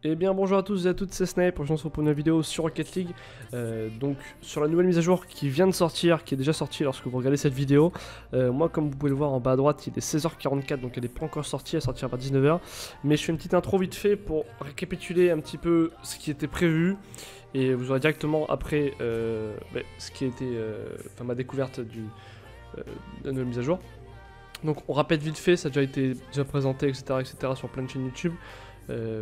Eh bien bonjour à tous et à toutes, c'est Snape, aujourd'hui on se retrouve pour une vidéo sur Rocket League. Donc sur la nouvelle mise à jour qui vient de sortir, qui est déjà sortie lorsque vous regardez cette vidéo. Moi comme vous pouvez le voir en bas à droite, il est 16h44 donc elle n'est pas encore sortie, elle sortira vers 19h. Mais je fais une petite intro vite fait pour récapituler un petit peu ce qui était prévu. Et vous aurez directement après ce qui a été ma découverte de la nouvelle mise à jour. Donc on répète vite fait, ça a déjà été présenté etc sur plein de chaînes YouTube.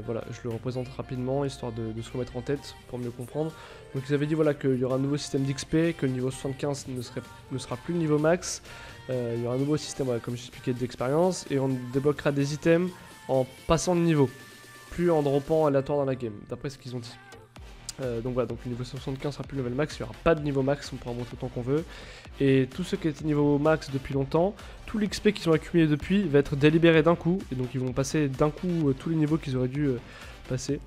Voilà, je le représente rapidement, histoire de se remettre en tête, pour mieux comprendre. Donc ils avaient dit voilà, qu'il y aura un nouveau système d'XP, que le niveau 75 ne sera plus le niveau max. Il y aura un nouveau système, voilà, comme j'expliquais, d'expérience, et on débloquera des items en passant de niveau, plus en droppant aléatoire dans la game, d'après ce qu'ils ont dit. Donc voilà, donc le niveau 75 sera plus le level max, il n'y aura pas de niveau max, on pourra monter autant qu'on veut. Et tous ceux qui étaient niveau max depuis longtemps, tout l'XP qu'ils ont accumulé depuis va être délibéré d'un coup, et donc ils vont passer d'un coup tous les niveaux qu'ils auraient dû passer.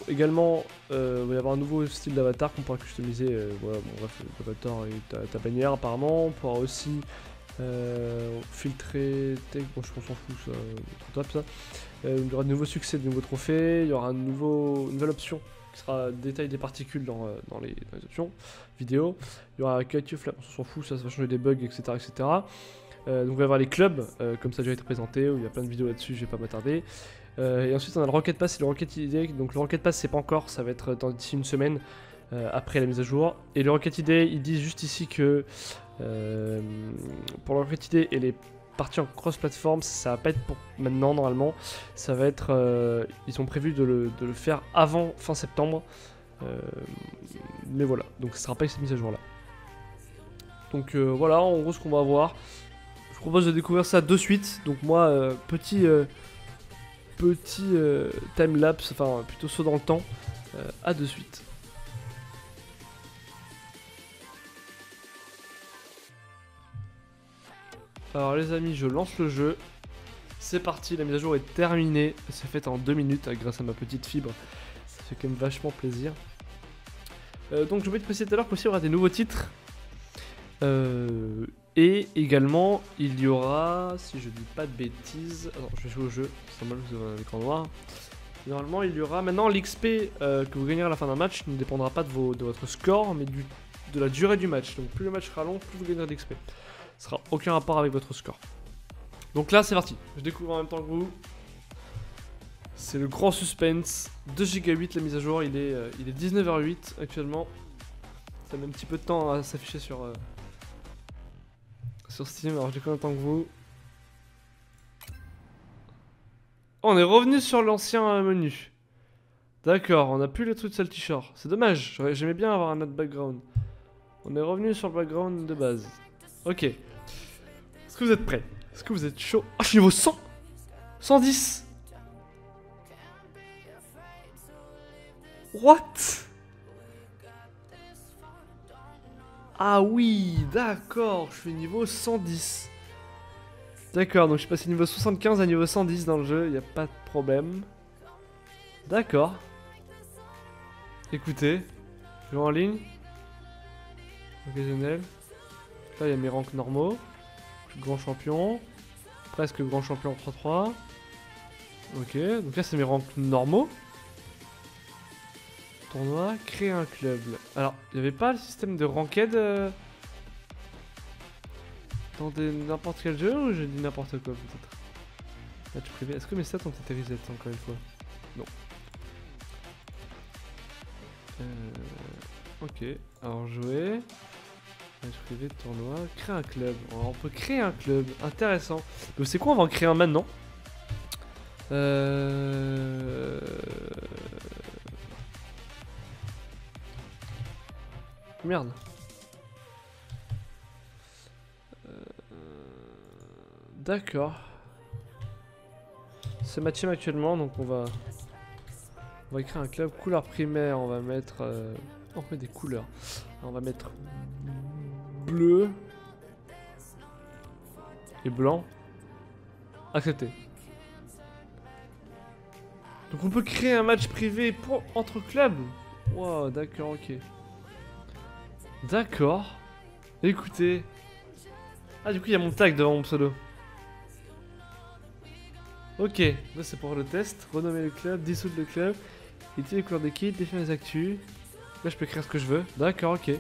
Également, il va y avoir un nouveau style d'avatar qu'on pourra customiser, voilà, bon bref, l'avatar et ta bannière apparemment, on pourra aussi filtrer, bon je pense qu'on s'en fout, ça, c'est top ça. Il y aura de nouveaux succès, de nouveaux trophées, il y aura une nouvelle option qui sera détail des particules dans les options vidéo. Il y aura Creative Flash, on s'en fout, ça va changer des bugs, etc. etc. Donc on va avoir les clubs, comme ça a déjà été présenté, où il y a plein de vidéos là-dessus, je vais pas m'attarder. Et ensuite on a le Rocket Pass et le Rocket ID. Donc le Rocket Pass c'est pas encore, ça va être d'ici une semaine après la mise à jour. Et le Rocket ID, ils disent juste ici que pour le Rocket ID et les partie en cross-platform, ça va pas être pour maintenant normalement, ça va être, ils ont prévu de le faire avant fin septembre, mais voilà, donc ça sera pas cette mise à jour là. Donc voilà, en gros ce qu'on va voir, je vous propose de découvrir ça de suite, donc moi petit time-lapse, enfin plutôt saut dans le temps, à de suite. Alors les amis, je lance le jeu. C'est parti, la mise à jour est terminée. C'est fait en 2 minutes grâce à ma petite fibre. Ça fait quand même vachement plaisir. Donc je voulais te préciser tout à l'heure qu'aussi il y aura des nouveaux titres. Et également il y aura, si je dis pas de bêtises, alors je vais jouer au jeu, c'est normal que vous avez un écran noir. Normalement il y aura maintenant l'XP que vous gagnerez à la fin d'un match ne dépendra pas de votre score mais de la durée du match. Donc plus le match sera long, plus vous gagnerez d'XP. Ça sera aucun rapport avec votre score. Donc là c'est parti, je découvre en même temps que vous. C'est le grand suspense. 2,8 la mise à jour, il est 19h08 actuellement. Ça met un petit peu de temps à s'afficher sur Steam, alors je découvre en même temps que vous. Oh, on est revenu sur l'ancien menu. D'accord, on n'a plus le truc de Saltichor. C'est dommage, j'aimais bien avoir un autre background. On est revenu sur le background de base. Ok. Est-ce que vous êtes prêts? Est-ce que vous êtes chaud? Ah, je suis niveau 100 110. What? Ah oui, d'accord, je suis niveau 110. D'accord, donc je suis passé niveau 75 à niveau 110 dans le jeu, il n'y a pas de problème. D'accord. Écoutez, je vais en ligne. Occasionnel. Là, il y a mes ranks normaux. Grand champion. Presque grand champion 3-3. Ok, donc là, c'est mes ranks normaux. Tournoi, créer un club. Alors, il n'y avait pas le système de ranked dans n'importe quel jeu ou j'ai dit n'importe quoi peut-être? Match privé. Est-ce que mes stats ont été reset encore une fois? Non. Ok, alors jouer. Match privé, tournoi, créer un club. Alors, on peut créer un club, intéressant. Donc c'est quoi, on va en créer un maintenant. Merde. D'accord. C'est ma team actuellement, donc on va créer un club. Couleur primaire, on va mettre... on met des couleurs. Alors, on va mettre bleu et blanc. Accepté. Donc on peut créer un match privé entre clubs. Wow, d'accord, ok. D'accord. Écoutez. Ah, du coup, il y a mon tag devant mon pseudo. Ok, là c'est pour le test. Renommer le club, dissoudre le club, éditer les couleurs d'équipe, définir les actus. Là je peux écrire ce que je veux. D'accord, ok.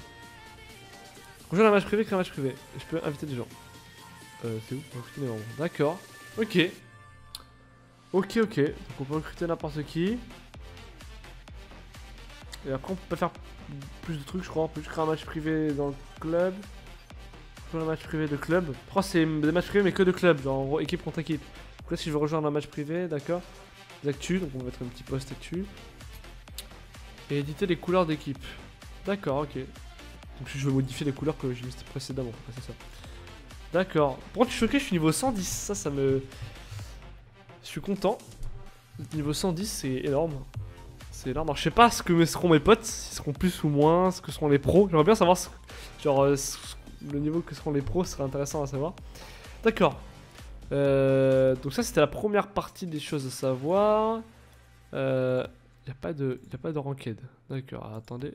Rejoindre un match privé, créer un match privé. Je peux inviter des gens. C'est où? Recruter des membres. D'accord. Ok. Ok, ok. Donc on peut recruter n'importe qui. Et après on peut pas faire plus de trucs je crois. On peut juste créer un match privé dans le club. Un match privé de club. Je crois que c'est des matchs privés mais que de club. Genre en gros équipe contre équipe. Donc là si je veux rejoindre un match privé, d'accord. Les actus, donc on va mettre un petit post actu. Et éditer les couleurs d'équipe. D'accord, ok. Donc je veux modifier les couleurs que j'ai listées précédemment. C'est ça. D'accord. Pour contre je suis choqué, je suis niveau 110. Ça me... Je suis content. Niveau 110 c'est énorme. C'est énorme. Alors je sais pas ce que seront mes potes. S'ils seront plus ou moins. Ce que seront les pros. J'aimerais bien savoir genre le niveau que seront les pros. Ce serait intéressant à savoir. D'accord. Donc ça c'était la première partie des choses à savoir. Y a pas de ranked. D'accord, attendez.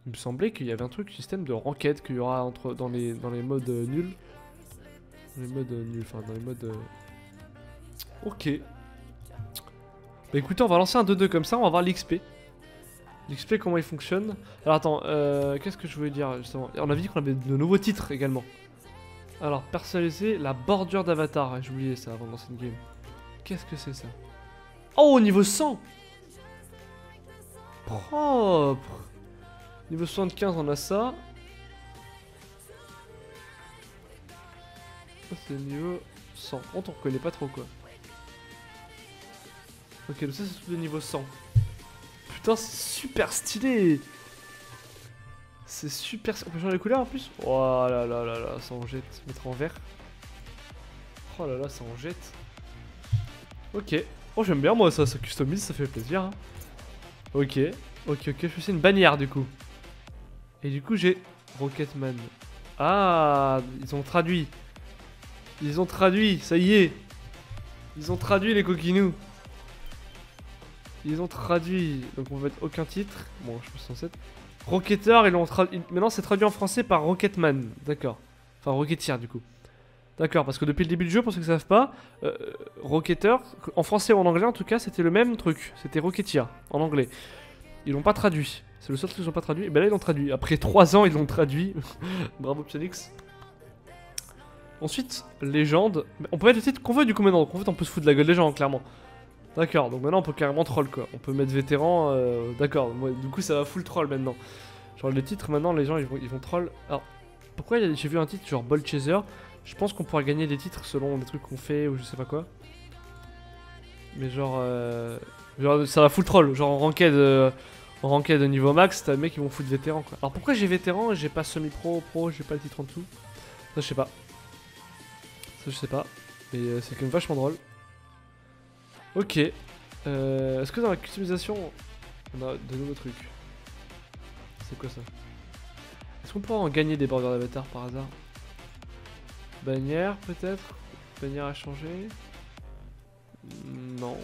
Il me semblait qu'il y avait un truc système de ranked qu'il y aura dans les modes nuls. Dans les modes nuls, enfin dans les modes... Ok. Bah écoutez, on va lancer un 2-2 comme ça, on va voir l'XP. L'XP comment il fonctionne. Alors attends, qu'est-ce que je voulais dire justement. On avait dit qu'on avait de nouveaux titres également. Alors, personnaliser la bordure d'avatar. J'ai oublié ça avant de lancer une game. Qu'est-ce que c'est ça? Oh, niveau 100. Propre. Niveau 75, on a ça. Ça, c'est niveau 100. On reconnaît pas trop quoi. Ok, donc ça, c'est tout le niveau 100. Putain, c'est super stylé. C'est super... On peut changer les couleurs en plus. Oh là là là là, ça en jette. Mettre en vert. Oh là là, ça en jette. Ok. Oh, j'aime bien moi ça customise, ça fait plaisir. Hein. Ok. Ok, ok, je fais une bannière du coup. Et du coup, j'ai Rocketman. Ah, ils ont traduit. Ils ont traduit, ça y est. Ils ont traduit les coquinous. Ils ont traduit. Donc on va mettre aucun titre. Bon, je pense censé être. Rocketeur, ils l'ont traduit. Maintenant, c'est traduit en français par Rocketman. D'accord. Enfin, Rocketeer du coup. D'accord, parce que depuis le début du jeu, pour ceux qui ne savent pas, Rocketeur, en français ou en anglais en tout cas, c'était le même truc. C'était Rocketeer, en anglais. Ils l'ont pas traduit. C'est le seul truc qu'ils n'ont pas traduit. Et ben là, ils l'ont traduit. Après 3 ans, ils l'ont traduit. Bravo, Psionix. Ensuite, légende. On peut mettre le titre qu'on veut du coup maintenant. Donc en fait, on peut se foutre de la gueule des gens, clairement. D'accord, donc maintenant on peut carrément troll quoi. On peut mettre vétéran. D'accord, du coup, ça va full troll maintenant. Genre, les titres maintenant, les gens ils vont troll. Alors, pourquoi j'ai vu un titre genre Ball Chaser? Je pense qu'on pourra gagner des titres selon les trucs qu'on fait ou je sais pas quoi. Mais genre ça va full troll. Genre en ranked niveau max, t'as des mecs qui vont foutre vétéran quoi. Alors pourquoi j'ai vétéran et j'ai pas semi-pro, pro, j'ai pas le titre en dessous? Ça je sais pas. Ça je sais pas. Mais c'est quand même vachement drôle. Ok. Est-ce que dans la customisation, on a de nouveaux trucs? C'est quoi ça? Est-ce qu'on pourra en gagner des bordures d'avatar par hasard? Bannière peut-être? Bannière à changer? Non,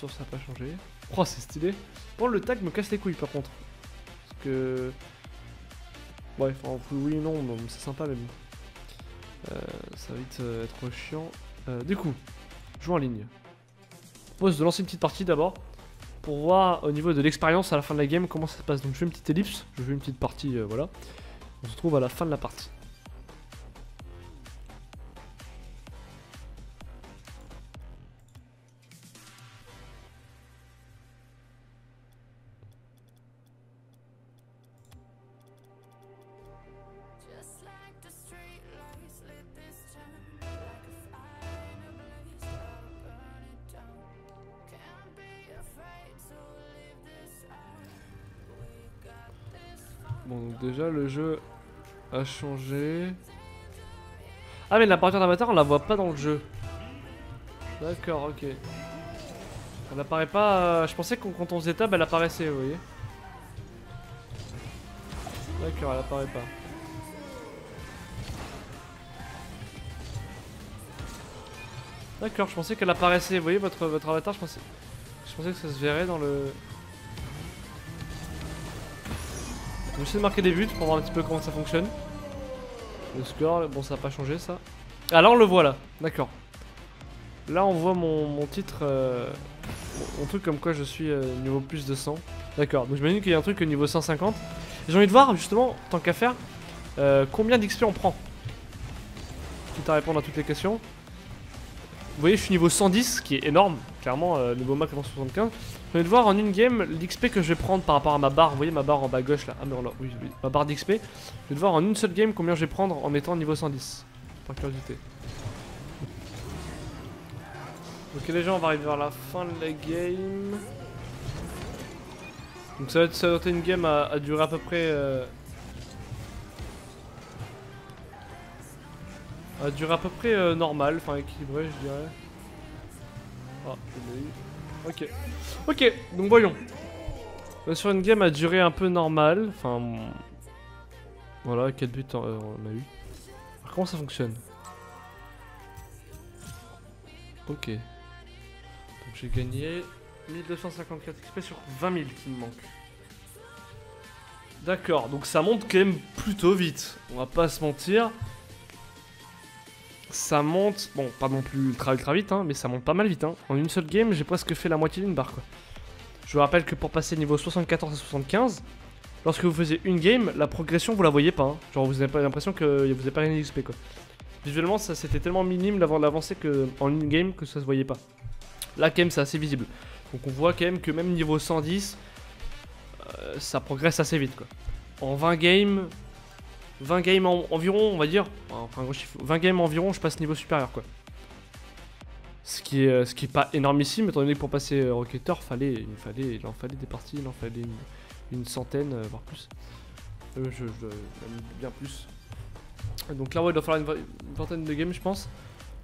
ça n'a pas changé. Oh c'est stylé. Bon le tag me casse les couilles par contre. Parce que... Ouais, enfin oui non, c'est sympa mais bon. Ça va vite être chiant. Du coup, joue en ligne. Je propose de lancer une petite partie d'abord. Pour voir au niveau de l'expérience à la fin de la game comment ça se passe. Donc je fais une petite ellipse, je fais une petite partie, voilà. On se retrouve à la fin de la partie. Bon, donc déjà le jeu a changé. Ah mais la bordure d'avatar on la voit pas dans le jeu. D'accord, ok. Elle apparaît pas... je pensais que quand on faisait tab elle apparaissait, vous voyez. D'accord, elle apparaît pas. D'accord, je pensais qu'elle apparaissait, vous voyez votre avatar, je pensais que ça se verrait dans le... Je vais essayer de marquer des buts pour voir un petit peu comment ça fonctionne. Le score, bon ça n'a pas changé ça. Ah là on le voit là, d'accord. Là on voit mon titre, mon truc comme quoi je suis niveau plus de 100. D'accord, donc j'imagine qu'il y a un truc au niveau 150. J'ai envie de voir justement, tant qu'à faire, combien d'XP on prend. Quitte à répondre à toutes les questions. Vous voyez, je suis niveau 110, ce qui est énorme, clairement, niveau max avant 75. J'ai envie de voir en une game l'XP que je vais prendre par rapport à ma barre. Vous voyez ma barre en bas gauche là. Ah mais là, oui, ma barre d'XP. Je vais voir en une seule game combien je vais prendre en étant niveau 110. Par curiosité. Ok les gens, on va arriver vers la fin de la game. Donc ça va être une game à durer à peu près... à durer à peu près normal, enfin équilibré je dirais. Ah, je l'ai eu. Ok. Ok, donc voyons. On est sur une game à durée un peu normale. Enfin... Voilà, 4 buts on a eu. Alors, comment ça fonctionne? Ok. Donc j'ai gagné 1254 XP sur 20 000 qui me manque. D'accord, donc ça monte quand même plutôt vite. On va pas se mentir. Ça monte, bon pas non plus ultra vite hein, mais ça monte pas mal vite hein. En une seule game j'ai presque fait la moitié d'une barre quoi. Je vous rappelle que pour passer niveau 74 à 75, lorsque vous faisiez une game, la progression vous la voyez pas hein. Genre vous avez pas l'impression que vous avez pas gagné d'XP quoi. Visuellement ça c'était tellement minime l'avancée que en une game que ça se voyait pas. Là quand même c'est assez visible. Donc on voit quand même que même niveau 110, ça progresse assez vite quoi. En 20 games... 20 games environ, on va dire, enfin gros chiffre, 20 games environ, je passe niveau supérieur quoi. Ce qui est pas énormissime, étant donné que pour passer Rocketeur, il en fallait des parties, il en fallait une centaine, voire plus. Bien plus. Donc là, ouais, il doit falloir une vingtaine de games, je pense.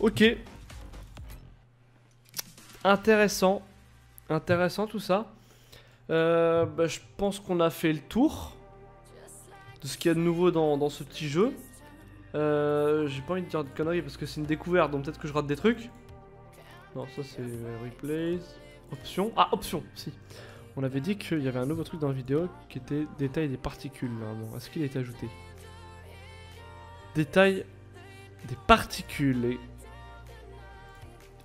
Ok. Intéressant. Intéressant tout ça. Bah, je pense qu'on a fait le tour de ce qu'il y a de nouveau dans ce petit jeu. J'ai pas envie de dire de conneries parce que c'est une découverte, donc peut-être que je rate des trucs. Non, ça c'est replays. Options. Ah, options, si. On avait dit qu'il y avait un nouveau truc dans la vidéo qui était détail des particules. Bon, est-ce qu'il a été ajouté? Détail des particules.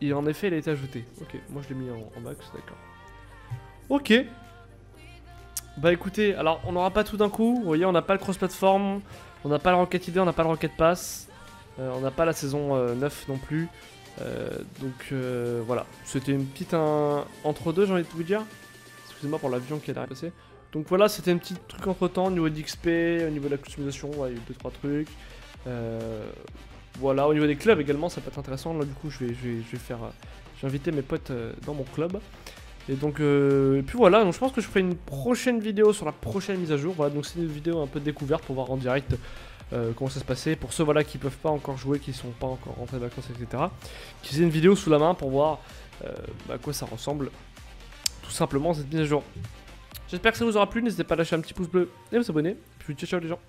Et en effet, il a été ajouté. Ok, moi je l'ai mis en max, d'accord. Ok. Bah écoutez, alors on n'aura pas tout d'un coup, vous voyez on n'a pas le cross-platform, on n'a pas le Rocket ID, on n'a pas le Rocket Pass, on n'a pas la saison 9 non plus, donc voilà, c'était une petite entre-deux j'ai envie de vous dire, excusez-moi pour l'avion qui est là passé. Donc voilà, c'était un petit truc entre temps au niveau d'XP, au niveau de la customisation, ouais, il y a eu 2-3 trucs, voilà, au niveau des clubs également ça peut être intéressant, là du coup je vais faire, j'ai invité mes potes dans mon club. Et donc, et puis voilà, donc je pense que je ferai une prochaine vidéo sur la prochaine mise à jour. Voilà, donc c'est une vidéo un peu de découverte pour voir en direct comment ça se passait. Pour ceux voilà, qui peuvent pas encore jouer, qui sont pas encore rentrés de vacances, etc. Qui aient une vidéo sous la main pour voir à quoi ça ressemble tout simplement cette mise à jour. J'espère que ça vous aura plu, n'hésitez pas à lâcher un petit pouce bleu et à vous abonner. Puis ciao ciao les gens.